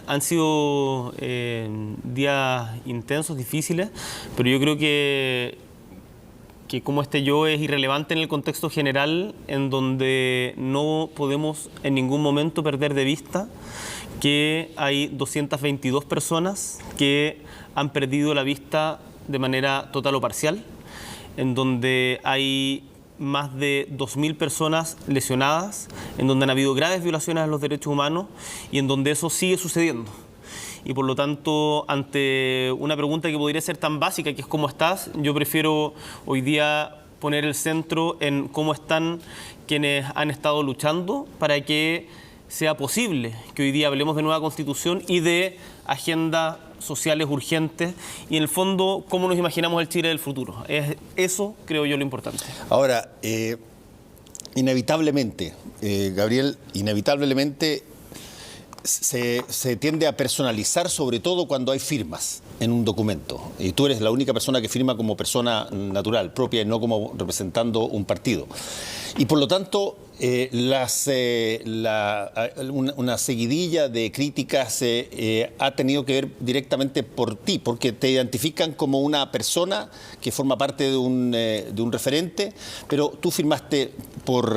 han sido días intensos, difíciles, pero yo creo que como yo es irrelevante en el contexto general, en donde no podemos en ningún momento perder de vista que hay 222 personas que han perdido la vista de manera total o parcial, en donde hay más de 2.000 personas lesionadas, en donde han habido graves violaciones a los derechos humanos y en donde eso sigue sucediendo. Y por lo tanto, ante una pregunta que podría ser tan básica, que es ¿cómo estás?, yo prefiero hoy día poner el centro en cómo están quienes han estado luchando para que sea posible que hoy día hablemos de nueva Constitución y de agendas sociales urgentes y, en el fondo, cómo nos imaginamos el Chile del futuro. Es eso, creo yo, lo importante. Ahora, inevitablemente, Gabriel, se tiende a personalizar, sobre todo cuando hay firmas en un documento. Y tú eres la única persona que firma como persona natural, propia, y no como representando un partido. Y por lo tanto, una seguidilla de críticas ha tenido que ver directamente por ti, porque te identifican como una persona que forma parte de un referente, pero tú firmaste por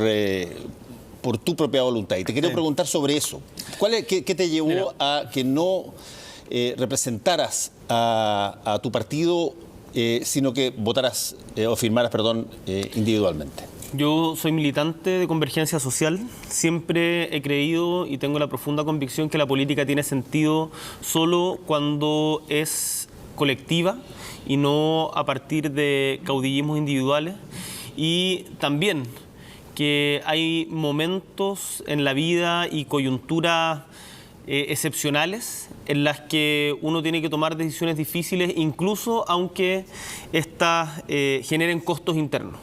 tu propia voluntad. Y te quiero preguntar sobre eso. ¿Qué te llevó a que no representaras a tu partido, sino que votaras o firmaras, individualmente? Yo soy militante de Convergencia Social. Siempre he creído y tengo la profunda convicción que la política tiene sentido solo cuando es colectiva y no a partir de caudillismos individuales. Y también que hay momentos en la vida y coyunturas excepcionales en las que uno tiene que tomar decisiones difíciles, incluso aunque éstas generen costos internos.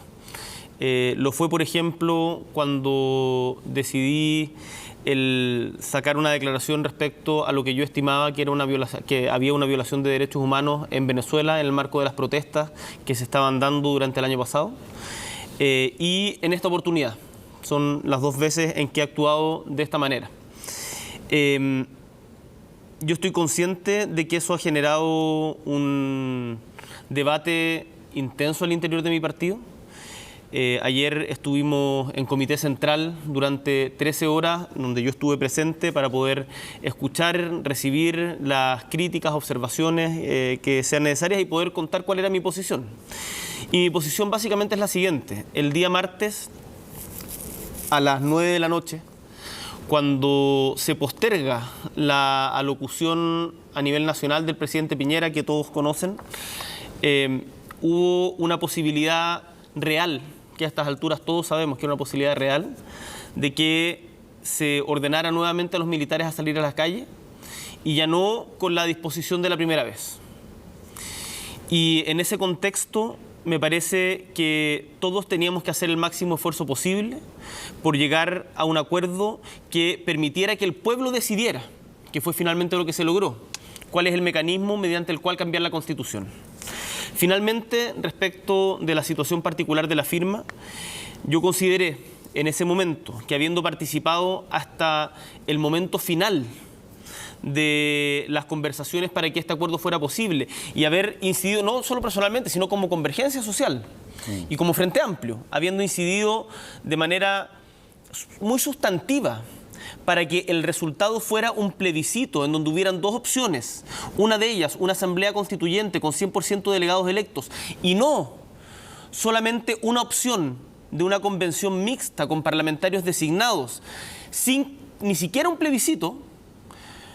Lo fue, por ejemplo, cuando decidí sacar una declaración respecto a lo que yo estimaba que había una violación de derechos humanos en Venezuela en el marco de las protestas que se estaban dando durante el año pasado. Y en esta oportunidad son las dos veces en que he actuado de esta manera. Yo estoy consciente de que eso ha generado un debate intenso al interior de mi partido. Ayer estuvimos en Comité Central durante 13 horas, donde yo estuve presente para poder escuchar, recibir las críticas, observaciones que sean necesarias y poder contar cuál era mi posición. Y mi posición básicamente es la siguiente. El día martes, a las 9 de la noche, cuando se posterga la alocución a nivel nacional del presidente Piñera, que todos conocen, hubo una posibilidad real, que a estas alturas todos sabemos que era una posibilidad real, de que se ordenara nuevamente a los militares a salir a las calles, y ya no con la disposición de la primera vez. Y en ese contexto me parece que todos teníamos que hacer el máximo esfuerzo posible por llegar a un acuerdo que permitiera que el pueblo decidiera, que fue finalmente lo que se logró, cuál es el mecanismo mediante el cual cambiar la Constitución. Finalmente, respecto de la situación particular de la firma, yo consideré en ese momento que, habiendo participado hasta el momento final de las conversaciones para que este acuerdo fuera posible y haber incidido no solo personalmente, sino como Convergencia Social y como Frente Amplio, habiendo incidido de manera muy sustantiva para que el resultado fuera un plebiscito en donde hubieran dos opciones, una de ellas una asamblea constituyente con 100% de delegados electos y no solamente una opción de una convención mixta con parlamentarios designados sin ni siquiera un plebiscito.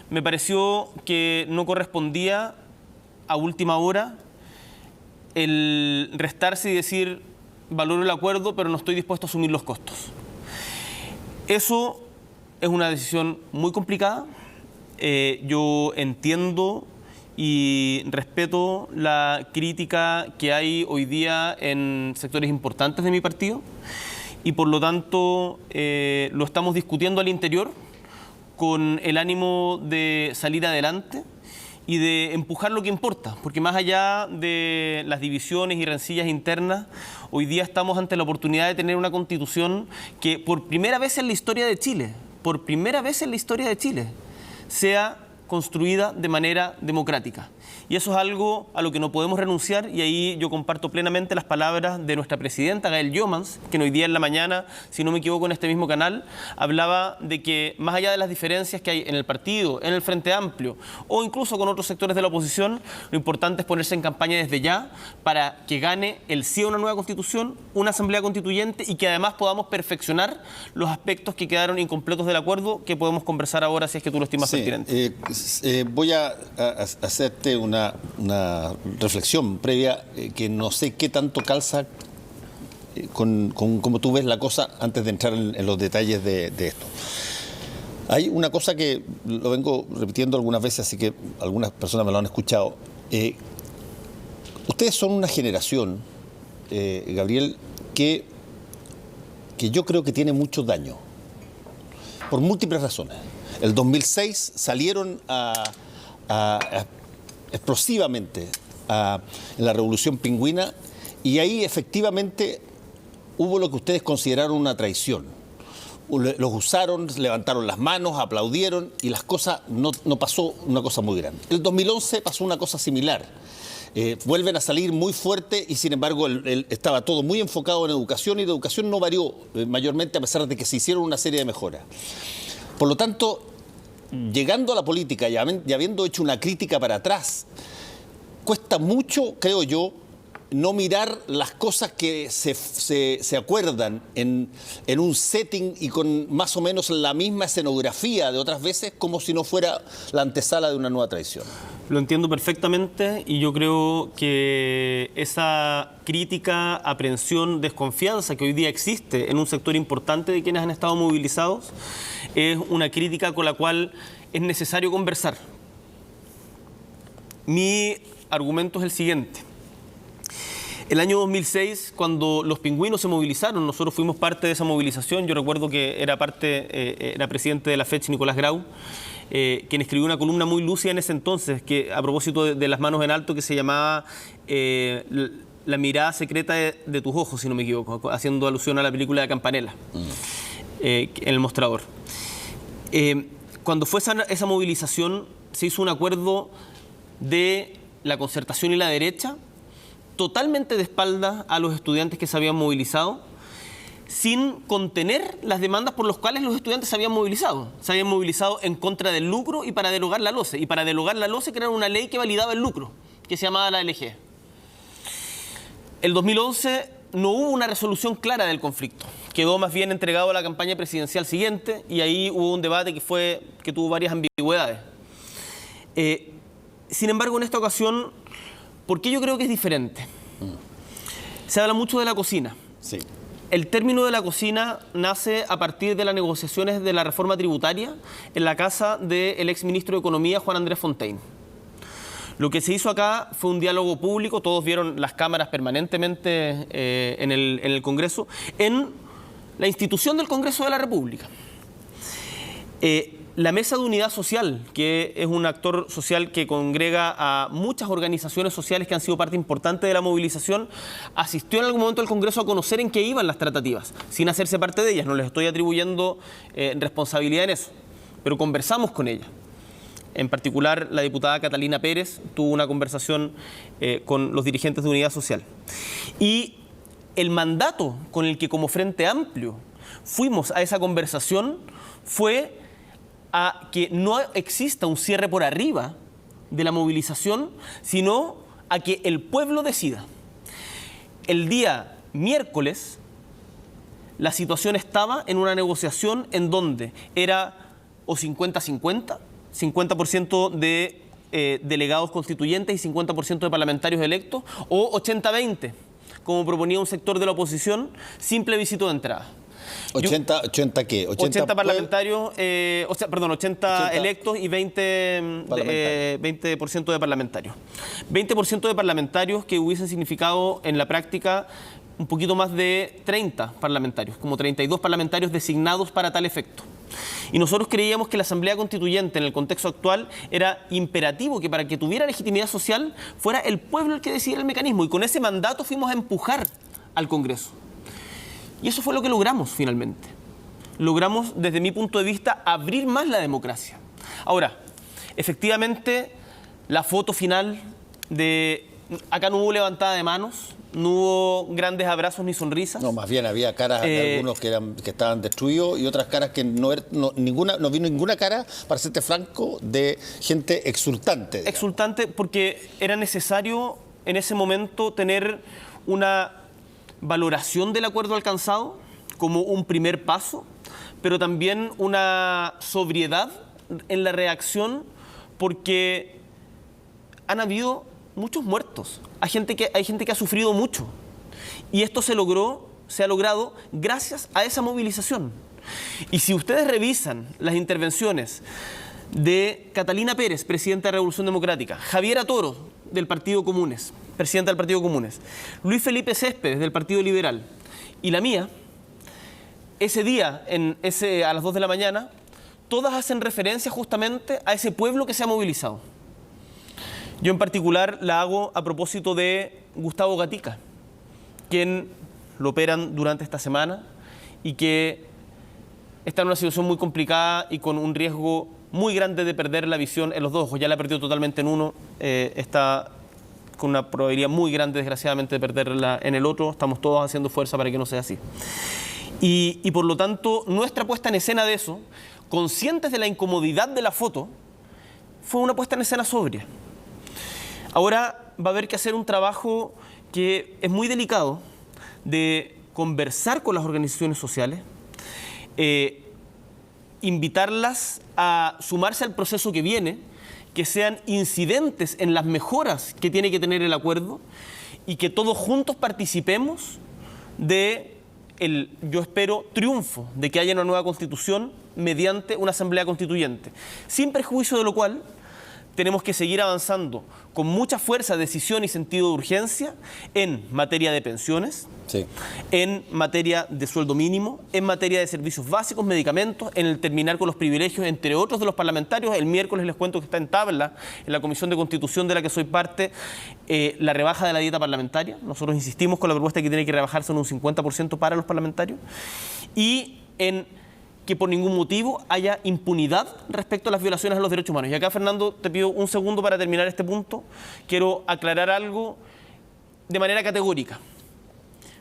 Me pareció que no correspondía a última hora el restarse y decir valoro el acuerdo pero no estoy dispuesto a asumir los costos. Eso es una decisión muy complicada. Yo entiendo y respeto la crítica que hay hoy día en sectores importantes de mi partido y por lo tanto lo estamos discutiendo al interior con el ánimo de salir adelante y de empujar lo que importa, porque más allá de las divisiones y rencillas internas, hoy día estamos ante la oportunidad de tener una Constitución que por primera vez en la historia de Chile, sea construida de manera democrática. Y eso es algo a lo que no podemos renunciar, y ahí yo comparto plenamente las palabras de nuestra presidenta, Gael Jomans, que hoy día en la mañana, si no me equivoco, en este mismo canal, hablaba de que más allá de las diferencias que hay en el partido, en el Frente Amplio o incluso con otros sectores de la oposición, lo importante es ponerse en campaña desde ya para que gane el sí a una nueva constitución, una asamblea constituyente, y que además podamos perfeccionar los aspectos que quedaron incompletos del acuerdo, que podemos conversar ahora si es que tú lo estimas pertinente. Voy a hacerte una reflexión previa que no sé qué tanto calza con cómo tú ves la cosa antes de entrar en los detalles de esto. Hay una cosa que lo vengo repitiendo algunas veces, así que algunas personas me lo han escuchado. Ustedes son una generación, Gabriel, que yo creo que tiene mucho daño, por múltiples razones. El 2006 salieron explosivamente en la Revolución Pingüina, y ahí efectivamente hubo lo que ustedes consideraron una traición. Los usaron, levantaron las manos, aplaudieron, y las cosas no pasó una cosa muy grande. El 2011 pasó una cosa similar. Vuelven a salir muy fuerte, y sin embargo estaba todo muy enfocado en educación, y la educación no varió mayormente, a pesar de que se hicieron una serie de mejoras. Por lo tanto, llegando a la política y habiendo hecho una crítica para atrás, cuesta mucho, creo yo, no mirar las cosas que se acuerdan en un setting y con más o menos la misma escenografía de otras veces, como si no fuera la antesala de una nueva traición. Lo entiendo perfectamente, y yo creo que esa crítica, aprehensión, desconfianza que hoy día existe en un sector importante de quienes han estado movilizados es una crítica con la cual es necesario conversar. Mi argumento es el siguiente. El año 2006, cuando los pingüinos se movilizaron, nosotros fuimos parte de esa movilización. Yo recuerdo que era presidente de la FECH, Nicolás Grau, quien escribió una columna muy lúcida en ese entonces, que a propósito de las manos en alto, que se llamaba La mirada secreta de tus ojos, si no me equivoco, haciendo alusión a la película de Campanella, en El Mostrador. Cuando fue esa movilización, se hizo un acuerdo de la concertación y la derecha, totalmente de espaldas a los estudiantes que se habían movilizado, sin contener las demandas por las cuales los estudiantes se habían movilizado. Se habían movilizado en contra del lucro y para derogar la LOCE. Y para derogar la LOCE crearon una ley que validaba el lucro, que se llamaba la LG. El 2011 no hubo una resolución clara del conflicto. Quedó más bien entregado a la campaña presidencial siguiente, y ahí hubo un debate que tuvo varias ambigüedades. Sin embargo, en esta ocasión, ¿por qué yo creo que es diferente? Se habla mucho de la cocina. Sí. El término de la cocina nace a partir de las negociaciones de la reforma tributaria en la casa del exministro de Economía, Juan Andrés Fontaine. Lo que se hizo acá fue un diálogo público, todos vieron las cámaras permanentemente en el Congreso, en la institución del Congreso de la República. La Mesa de Unidad Social, que es un actor social que congrega a muchas organizaciones sociales que han sido parte importante de la movilización, asistió en algún momento al Congreso a conocer en qué iban las tratativas, sin hacerse parte de ellas. No les estoy atribuyendo responsabilidad en eso, pero conversamos con ella. En particular, la diputada Catalina Pérez tuvo una conversación con los dirigentes de Unidad Social. Y el mandato con el que como Frente Amplio fuimos a esa conversación fue a que no exista un cierre por arriba de la movilización, sino a que el pueblo decida. El día miércoles, la situación estaba en una negociación en donde era o 50-50, 50% de delegados constituyentes y 50% de parlamentarios electos, o 80-20, como proponía un sector de la oposición, sin plebiscito de entrada. ¿80 qué? 80 parlamentarios, 80 electos y 20% de parlamentarios. 20% de parlamentarios que hubiesen significado en la práctica un poquito más de 30 parlamentarios, como 32 parlamentarios designados para tal efecto. Y nosotros creíamos que la Asamblea Constituyente, en el contexto actual, era imperativo que para que tuviera legitimidad social fuera el pueblo el que decidiera el mecanismo. Y con ese mandato fuimos a empujar al Congreso. Y eso fue lo que logramos finalmente. Logramos, desde mi punto de vista, abrir más la democracia. Ahora, Efectivamente, la foto final de... Acá no hubo levantada de manos, no hubo grandes abrazos ni sonrisas. No, más bien había caras de algunos que estaban destruidos y otras caras que no vino ninguna cara, para serte franco, de gente exultante. Digamos. Exultante porque era necesario en ese momento tener una valoración del acuerdo alcanzado como un primer paso, pero también una sobriedad en la reacción porque han habido muchos muertos. Hay gente que ha sufrido mucho. Y esto se ha logrado gracias a esa movilización. Y si ustedes revisan las intervenciones de Catalina Pérez, presidenta de Revolución Democrática, Javiera Toro, del Partido Comunes, presidenta del Partido Comunes, Luis Felipe Céspedes, del Partido Liberal, y la mía, ese día, a las 2 de la mañana, todas hacen referencia justamente a ese pueblo que se ha movilizado. Yo en particular la hago a propósito de Gustavo Gatica, quien lo operan durante esta semana y que está en una situación muy complicada y con un riesgo muy grande de perder la visión en los dos ojos. Ya la ha perdido totalmente en uno, está con una probabilidad muy grande, desgraciadamente, de perderla en el otro. Estamos todos haciendo fuerza para que no sea así. Y por lo tanto, nuestra puesta en escena de eso, conscientes de la incomodidad de la foto, fue una puesta en escena sobria. Ahora va a haber que hacer un trabajo que es muy delicado de conversar con las organizaciones sociales, invitarlas a sumarse al proceso que viene, que sean incidentes en las mejoras que tiene que tener el acuerdo y que todos juntos participemos de yo espero, triunfo de que haya una nueva constitución mediante una asamblea constituyente. Sin perjuicio de lo cual, tenemos que seguir avanzando con mucha fuerza, decisión y sentido de urgencia en materia de pensiones, sí, en materia de sueldo mínimo, en materia de servicios básicos, medicamentos, en el terminar con los privilegios, entre otros, de los parlamentarios. El miércoles les cuento que está en tabla en la Comisión de Constitución de la que soy parte, la rebaja de la dieta parlamentaria. Nosotros insistimos con la propuesta que tiene que rebajarse en un 50% para los parlamentarios. Y en que por ningún motivo haya impunidad respecto a las violaciones a los derechos humanos. Y acá, Fernando, te pido un segundo para terminar este punto. Quiero aclarar algo de manera categórica,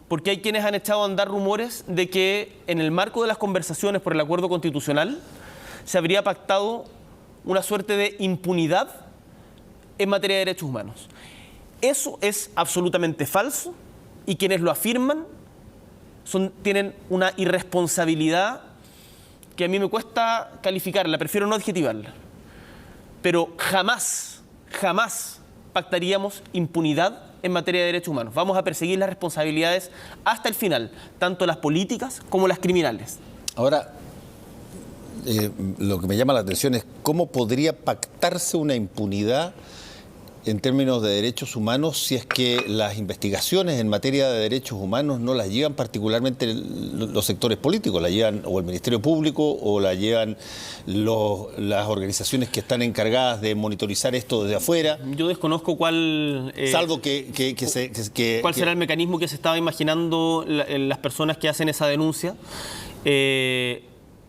porque hay quienes han echado a andar rumores de que en el marco de las conversaciones por el acuerdo constitucional se habría pactado una suerte de impunidad en materia de derechos humanos. Eso es absolutamente falso y quienes lo afirman tienen una irresponsabilidad que a mí me cuesta calificarla, prefiero no adjetivarla. Pero jamás pactaríamos impunidad en materia de derechos humanos. Vamos a perseguir las responsabilidades hasta el final, tanto las políticas como las criminales. Ahora, lo que me llama la atención es cómo podría pactarse una impunidad en términos de derechos humanos si es que las investigaciones en materia de derechos humanos no las llevan particularmente los sectores políticos, la llevan o el Ministerio Público o la llevan las organizaciones que están encargadas de monitorizar esto desde afuera. Yo desconozco cuál... salvo cuál será el mecanismo que se estaba imaginando las personas que hacen esa denuncia.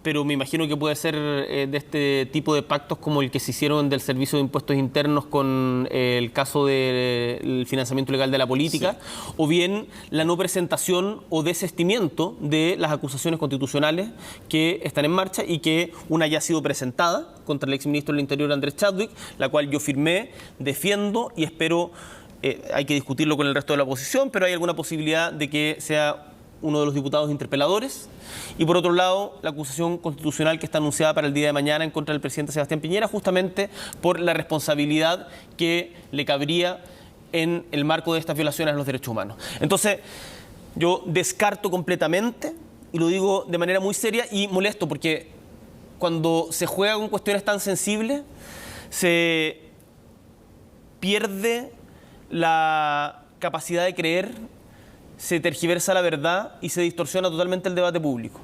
Pero me imagino que puede ser de este tipo de pactos como el que se hicieron del Servicio de Impuestos Internos con el caso del financiamiento ilegal de la política, sí, o bien la no presentación o desistimiento de las acusaciones constitucionales que están en marcha y que una ya ha sido presentada contra el exministro del Interior, Andrés Chadwick, la cual yo firmé, defiendo y espero, hay que discutirlo con el resto de la oposición, pero hay alguna posibilidad de que sea uno de los diputados interpeladores. Y por otro lado, la acusación constitucional que está anunciada para el día de mañana en contra del presidente Sebastián Piñera, justamente por la responsabilidad que le cabría en el marco de estas violaciones a los derechos humanos. Entonces, yo descarto completamente, y lo digo de manera muy seria y molesto, porque cuando se juega con cuestiones tan sensibles, se pierde la capacidad de creer, se tergiversa la verdad y se distorsiona totalmente el debate público.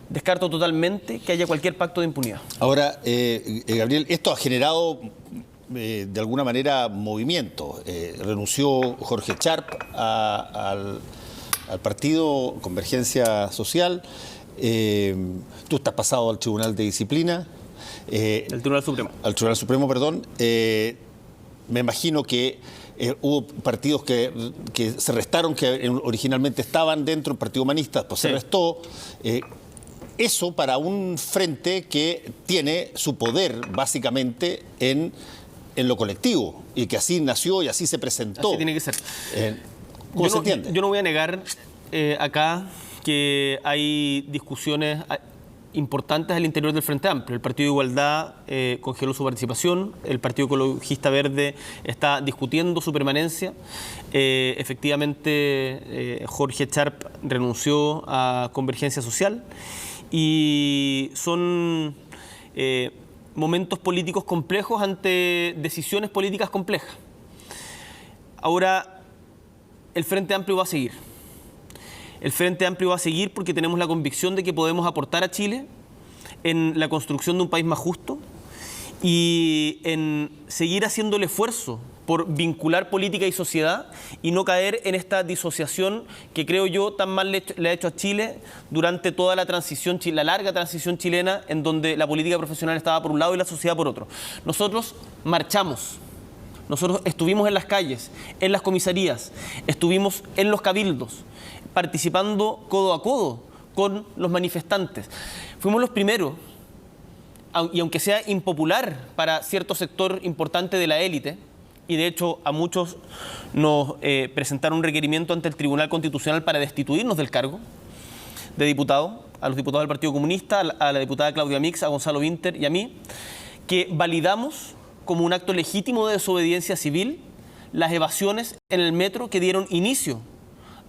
Descarto totalmente que haya cualquier pacto de impunidad. Ahora, Gabriel, esto ha generado de alguna manera movimiento. Renunció Jorge Charp al partido Convergencia Social. Tú estás pasado al Tribunal de Disciplina. El Tribunal Supremo. Al Tribunal Supremo, perdón. Me imagino que hubo partidos que se restaron, que originalmente estaban dentro, el Partido Humanista, pues se restó. Eso para un frente que tiene su poder básicamente en lo colectivo y que así nació y así se presentó. Así tiene que ser. ¿Cómo se entiende? Yo no voy a negar acá que hay discusiones importantes al interior del Frente Amplio. El Partido de Igualdad congeló su participación, el Partido Ecologista Verde está discutiendo su permanencia. Efectivamente, Jorge Charp renunció a Convergencia Social y son momentos políticos complejos ante decisiones políticas complejas. Ahora, el Frente Amplio va a seguir. El Frente Amplio va a seguir porque tenemos la convicción de que podemos aportar a Chile en la construcción de un país más justo y en seguir haciendo el esfuerzo por vincular política y sociedad y no caer en esta disociación que creo yo tan mal le ha hecho a Chile durante toda la transición, la larga transición chilena, en donde la política profesional estaba por un lado y la sociedad por otro. Nosotros marchamos. Nosotros estuvimos en las calles, en las comisarías, estuvimos en los cabildos, participando codo a codo con los manifestantes. Fuimos los primeros, y aunque sea impopular para cierto sector importante de la élite, y de hecho a muchos nos presentaron un requerimiento ante el Tribunal Constitucional para destituirnos del cargo de diputado, a los diputados del Partido Comunista, a la diputada Claudia Mix, a Gonzalo Winter y a mí, que validamos como un acto legítimo de desobediencia civil las evasiones en el metro que dieron inicio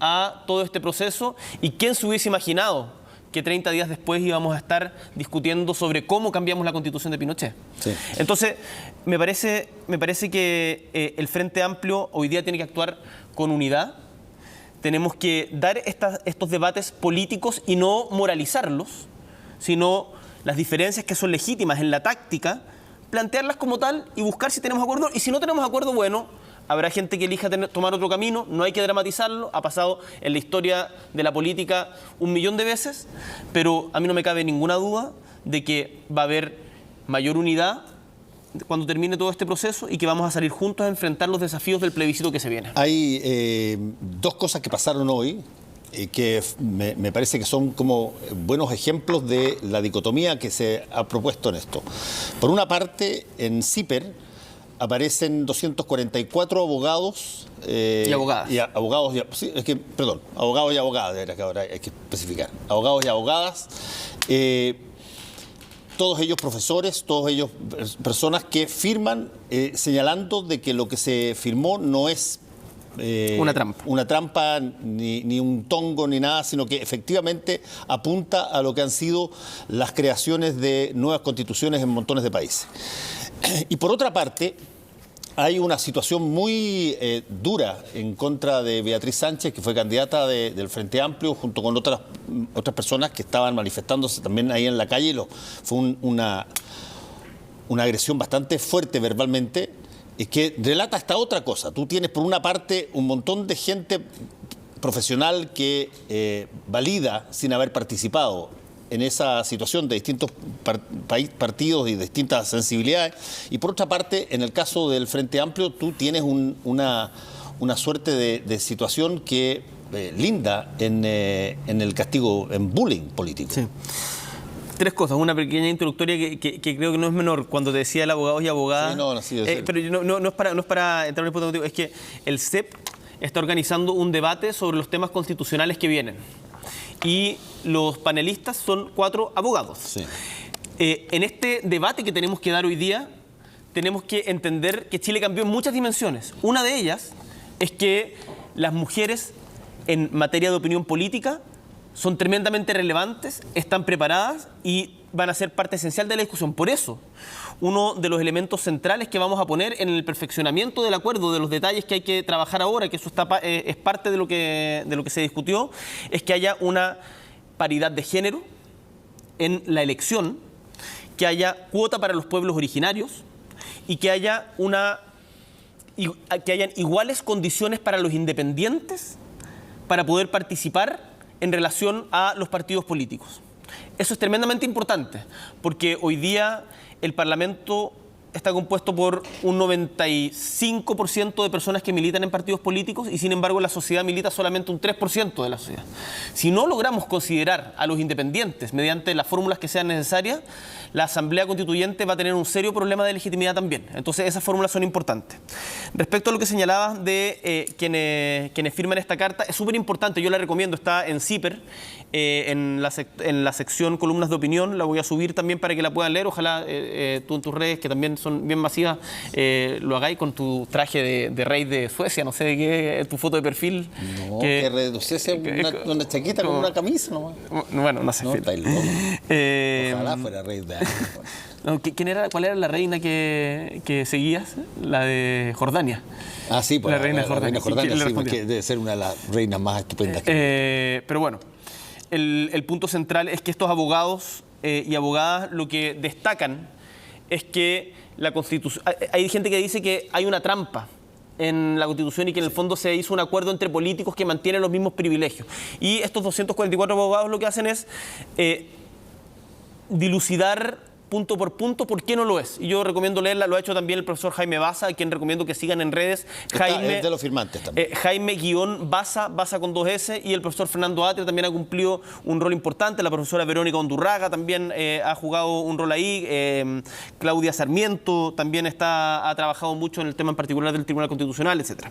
a todo este proceso. ¿Y quién se hubiese imaginado que 30 días después íbamos a estar discutiendo sobre cómo cambiamos la Constitución de Pinochet? Sí. Entonces, me parece que el Frente Amplio hoy día tiene que actuar con unidad. Tenemos que dar estos debates políticos y no moralizarlos, sino las diferencias que son legítimas en la táctica, plantearlas como tal y buscar si tenemos acuerdo. Y si no tenemos acuerdo, bueno, habrá gente que elija tomar otro camino, no hay que dramatizarlo, ha pasado en la historia de la política 1.000.000 de veces, pero a mí no me cabe ninguna duda de que va a haber mayor unidad cuando termine todo este proceso y que vamos a salir juntos a enfrentar los desafíos del plebiscito que se viene. Hay dos cosas que pasaron hoy que me parece que son como buenos ejemplos de la dicotomía que se ha propuesto en esto. Por una parte, en CIPER aparecen 244 abogados y abogadas. Abogados y abogadas, era que ahora hay que especificar. Abogados y abogadas, todos ellos profesores, todos ellos personas que firman señalando de que lo que se firmó no es una trampa, ni un tongo, ni nada, sino que efectivamente apunta a lo que han sido las creaciones de nuevas constituciones en montones de países. Y por otra parte, hay una situación muy dura en contra de Beatriz Sánchez, que fue candidata del Frente Amplio, junto con otras personas que estaban manifestándose también ahí en la calle. Fue una agresión bastante fuerte verbalmente, que relata esta otra cosa. Tú tienes, por una parte, un montón de gente profesional que valida sin haber participado en esa situación de distintos partidos y de distintas sensibilidades. Y por otra parte, en el caso del Frente Amplio, tú tienes una suerte de situación que linda en el castigo, en bullying político. Sí. Tres cosas. Una pequeña introductoria que creo que no es menor. Cuando te decía el abogados y abogadas... pero no es para entrar en el punto contigo. Es que el CEP está organizando un debate sobre los temas constitucionales que vienen. Y los panelistas son 4 abogados. Sí. En este debate que tenemos que dar hoy día, tenemos que entender que Chile cambió en muchas dimensiones. Una de ellas es que las mujeres en materia de opinión política son tremendamente relevantes, están preparadas y van a ser parte esencial de la discusión. Por eso, uno de los elementos centrales que vamos a poner en el perfeccionamiento del acuerdo, de los detalles que hay que trabajar ahora, que eso es parte de lo que se discutió, es que haya una paridad de género en la elección, que haya cuota para los pueblos originarios y que hayan iguales condiciones para los independientes para poder participar en relación a los partidos políticos. Eso es tremendamente importante, porque hoy día el Parlamento está compuesto por un 95% de personas que militan en partidos políticos y sin embargo la sociedad milita solamente un 3% de la sociedad. Si no logramos considerar a los independientes mediante las fórmulas que sean necesarias, la Asamblea Constituyente va a tener un serio problema de legitimidad también. Entonces esas fórmulas son importantes. Respecto a lo que señalabas de quienes firman esta carta, es súper importante, yo la recomiendo, está en CIPER, en la sección columnas de opinión, la voy a subir también para que la puedan leer, ojalá tú en tus redes, que también son bien masivas, lo hagáis con tu traje de rey de Suecia, no sé de qué, tu foto de perfil. No, que reduciese una chaqueta con una camisa nomás. Bueno, no sé. No, está loco. Ojalá fuera rey de no, ¿cuál era la reina que seguías? La de Jordania. Ah, sí, pues la reina de Jordania. Sí, porque debe ser una de las reinas más estupendas. Pero bueno, el punto central es que estos abogados y abogadas lo que destacan es que la Constitución... Hay gente que dice que hay una trampa en la Constitución y que en el fondo se hizo un acuerdo entre políticos que mantienen los mismos privilegios. Y estos 244 abogados lo que hacen es dilucidar punto por punto por qué no lo es. Y yo recomiendo leerla, lo ha hecho también el profesor Jaime Baza, a quien recomiendo que sigan en redes. Es de los firmantes también. Jaime-Baza, Baza con 2 S, y el profesor Fernando Atria también ha cumplido un rol importante. La profesora Verónica Ondurraga también ha jugado un rol ahí. Claudia Sarmiento también ha trabajado mucho en el tema en particular del Tribunal Constitucional, etc.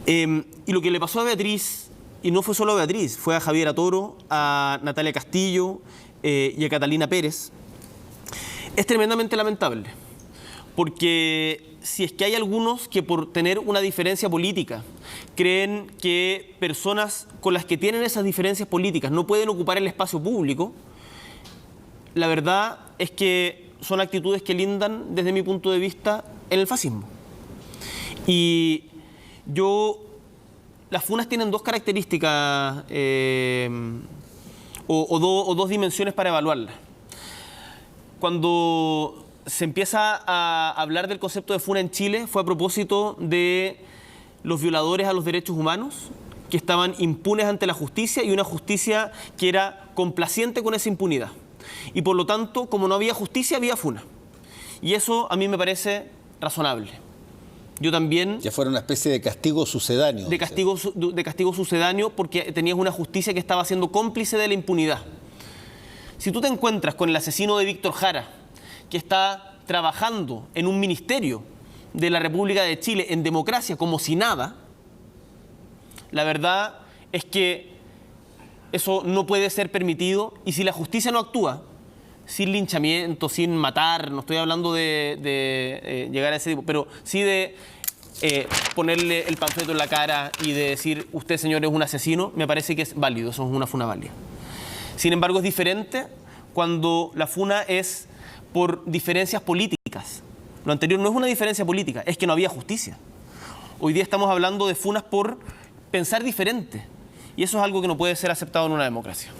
Y lo que le pasó a Beatriz, y no fue solo a Beatriz, fue a Javiera Toro, a Natalia Castillo y a Catalina Pérez, es tremendamente lamentable, porque si es que hay algunos que por tener una diferencia política creen que personas con las que tienen esas diferencias políticas no pueden ocupar el espacio público, la verdad es que son actitudes que lindan, desde mi punto de vista, en el fascismo. Y las funas tienen 2 características o 2 dimensiones para evaluarlas. Cuando se empieza a hablar del concepto de funa en Chile fue a propósito de los violadores a los derechos humanos que estaban impunes ante la justicia y una justicia que era complaciente con esa impunidad. Y por lo tanto, como no había justicia, había funa. Y eso a mí me parece razonable. Yo también... Ya fuera una especie de castigo sucedáneo. De castigo sucedáneo porque tenías una justicia que estaba siendo cómplice de la impunidad. Si tú te encuentras con el asesino de Víctor Jara, que está trabajando en un ministerio de la República de Chile en democracia como si nada, la verdad es que eso no puede ser permitido y si la justicia no actúa, sin linchamiento, sin matar, no estoy hablando de llegar a ese tipo, pero sí de ponerle el panfleto en la cara y de decir, usted señor es un asesino, me parece que es válido, eso es una funa válida. Sin embargo, es diferente cuando la funa es por diferencias políticas. Lo anterior no es una diferencia política, es que no había justicia. Hoy día estamos hablando de funas por pensar diferente. Y eso es algo que no puede ser aceptado en una democracia.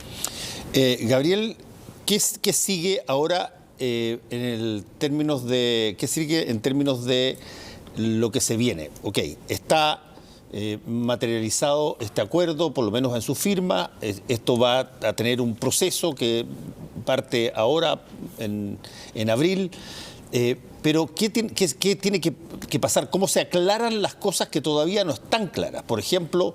Gabriel, ¿qué sigue ahora en términos de lo que se viene? Ok, está... materializado este acuerdo, por lo menos en su firma. Esto va a tener un proceso que parte ahora, en abril. Pero ¿qué tiene que pasar? ¿Cómo se aclaran las cosas que todavía no están claras? Por ejemplo,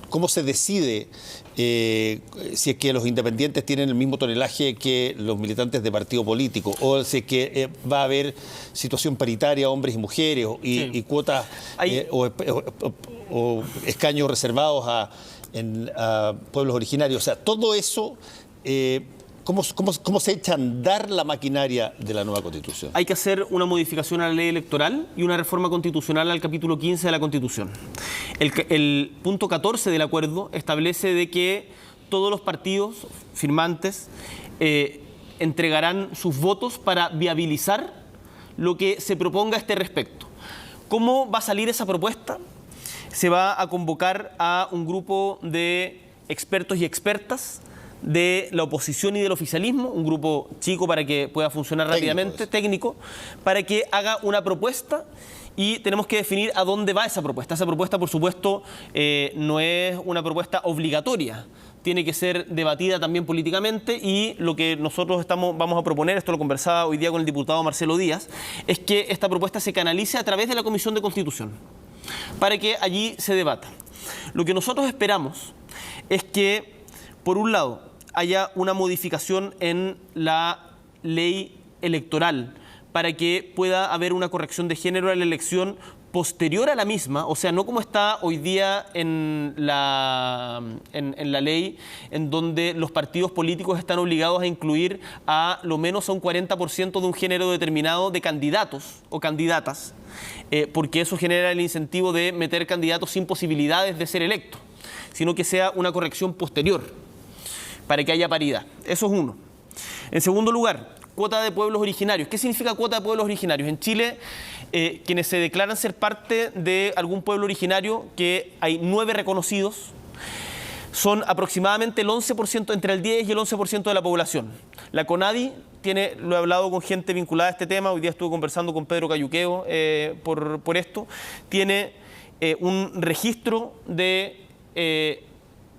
¿cómo se decide si es que los independientes tienen el mismo tonelaje que los militantes de partido político? O si es que va a haber situación paritaria, hombres y mujeres, y cuotas o escaños reservados a pueblos originarios. O sea, todo eso... ¿Cómo se echa a andar la maquinaria de la nueva Constitución? Hay que hacer una modificación a la ley electoral y una reforma constitucional al capítulo 15 de la Constitución. El punto 14 del acuerdo establece de que todos los partidos firmantes entregarán sus votos para viabilizar lo que se proponga a este respecto. ¿Cómo va a salir esa propuesta? Se va a convocar a un grupo de expertos y expertas de la oposición y del oficialismo, un grupo chico para que pueda funcionar rápidamente, técnico, para que haga una propuesta y tenemos que definir a dónde va esa propuesta. Esa propuesta, por supuesto, no es una propuesta obligatoria. tiene que ser debatida también políticamente, y lo que nosotros vamos a proponer, esto lo conversaba hoy día con el diputado Marcelo Díaz, es que esta propuesta se canalice a través de la Comisión de Constitución, para que allí se debata. Lo que nosotros esperamos es que, por un lado, haya una modificación en la ley electoral para que pueda haber una corrección de género a la elección posterior a la misma, o sea, no como está hoy día en la ley, en donde los partidos políticos están obligados a incluir a lo menos a un 40% de un género determinado de candidatos o candidatas, porque eso genera el incentivo de meter candidatos sin posibilidades de ser electos, sino que sea una corrección posterior, para que haya paridad. Eso es uno. En segundo lugar, cuota de pueblos originarios. ¿Qué significa cuota de pueblos originarios? En Chile, quienes se declaran ser parte de algún pueblo originario, que hay 9 reconocidos, son aproximadamente el 11%, entre el 10 y el 11% de la población. La CONADI tiene, lo he hablado con gente vinculada a este tema, hoy día estuve conversando con Pedro Cayuqueo por esto, tiene un registro de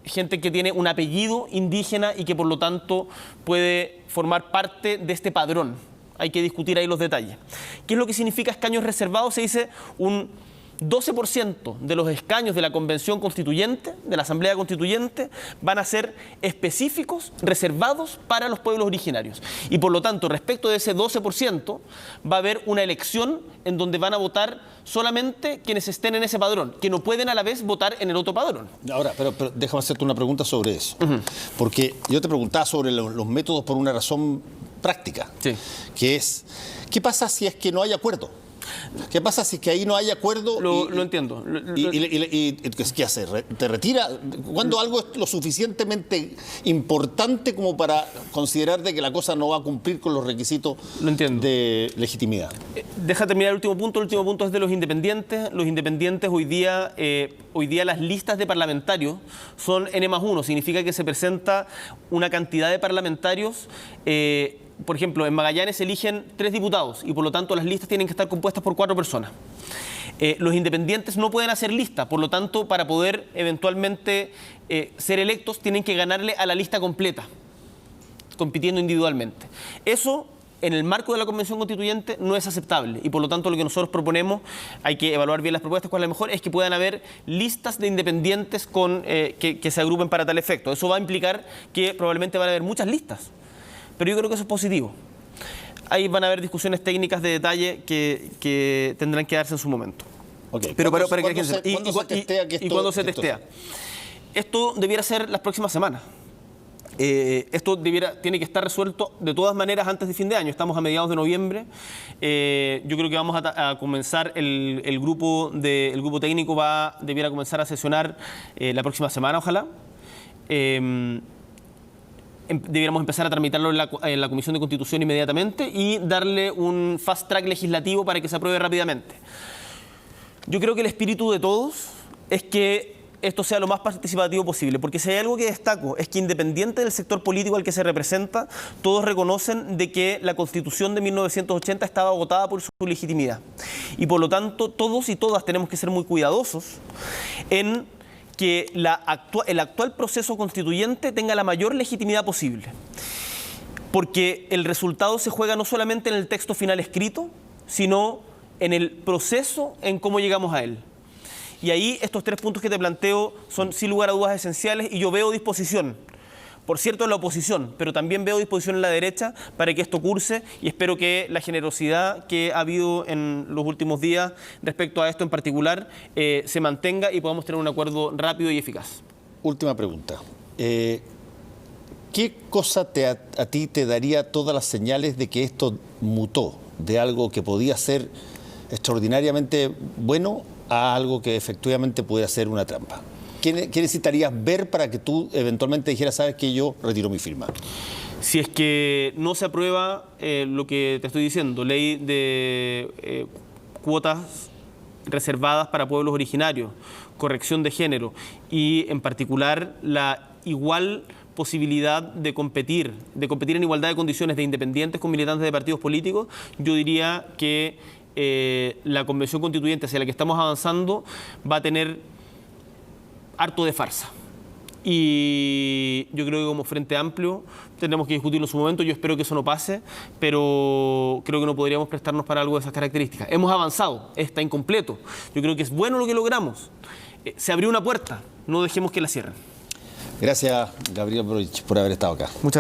gente que tiene un apellido indígena y que por lo tanto puede formar parte de este padrón. Hay que discutir ahí los detalles. ¿Qué es lo que significa escaños reservados? Se dice un 12% de los escaños de la Convención Constituyente, de la Asamblea Constituyente, van a ser específicos, reservados para los pueblos originarios. Y por lo tanto, respecto de ese 12%, va a haber una elección en donde van a votar solamente quienes estén en ese padrón, que no pueden a la vez votar en el otro padrón. Ahora, pero déjame hacerte una pregunta sobre eso. Porque yo te preguntaba sobre los métodos por una razón práctica, sí, que es, ¿qué pasa si es que no hay acuerdo? ¿Qué pasa si es que ahí no hay acuerdo? Lo entiendo. ¿Qué hace? ¿Te retira? ¿Cuándo algo es lo suficientemente importante como para considerar de que la cosa no va a cumplir con los requisitos de legitimidad? Deja terminar el último punto. El último punto es de los independientes. Los independientes hoy día las listas de parlamentarios son N+1. Significa que se presenta una cantidad de parlamentarios. Por ejemplo, en Magallanes se eligen 3 diputados y por lo tanto las listas tienen que estar compuestas por 4 personas. Los independientes no pueden hacer lista, por lo tanto, para poder eventualmente ser electos, tienen que ganarle a la lista completa, compitiendo individualmente. Eso, en el marco de la Convención Constituyente, no es aceptable y por lo tanto lo que nosotros proponemos, hay que evaluar bien las propuestas, cuál es la mejor, es que puedan haber listas de independientes que se agrupen para tal efecto. Eso va a implicar que probablemente van a haber muchas listas. Pero yo creo que eso es positivo. Ahí van a haber discusiones técnicas de detalle que tendrán que darse en su momento. Okay. Pero ¿Cuándo se testea? Esto debiera ser las próximas semanas. Esto tiene que estar resuelto de todas maneras antes de fin de año. Estamos a mediados de noviembre. Yo creo que vamos a comenzar, el grupo técnico debiera comenzar a sesionar la próxima semana, ojalá. Debiéramos empezar a tramitarlo en la Comisión de Constitución inmediatamente y darle un fast track legislativo para que se apruebe rápidamente. Yo creo que el espíritu de todos es que esto sea lo más participativo posible, porque si hay algo que destaco es que, independiente del sector político al que se representa, todos reconocen de que la Constitución de 1980 estaba agotada por su legitimidad. Y por lo tanto, todos y todas tenemos que ser muy cuidadosos en que el actual proceso constituyente tenga la mayor legitimidad posible. Porque el resultado se juega no solamente en el texto final escrito, sino en el proceso, en cómo llegamos a él. Y ahí estos 3 puntos que te planteo son sin lugar a dudas esenciales, y yo veo disposición, por cierto, en la oposición, pero también veo disposición en la derecha para que esto curse, y espero que la generosidad que ha habido en los últimos días respecto a esto en particular se mantenga y podamos tener un acuerdo rápido y eficaz. Última pregunta. ¿Qué cosa a ti te daría todas las señales de que esto mutó de algo que podía ser extraordinariamente bueno a algo que efectivamente pudiera ser una trampa? ¿Qué necesitarías ver para que tú eventualmente dijeras, sabes que yo retiro mi firma? Si es que no se aprueba lo que te estoy diciendo, ley de cuotas reservadas para pueblos originarios, corrección de género y en particular la igual posibilidad de competir en igualdad de condiciones de independientes con militantes de partidos políticos, yo diría que la Convención Constituyente hacia la que estamos avanzando va a tener harto de farsa. y yo creo que como Frente Amplio tendremos que discutirlo en su momento. Yo espero que eso no pase, pero creo que no podríamos prestarnos para algo de esas características. Hemos avanzado, está incompleto. Yo creo que es bueno lo que logramos. Se abrió una puerta, no dejemos que la cierren. Gracias, Gabriel Boric, por haber estado acá. Muchas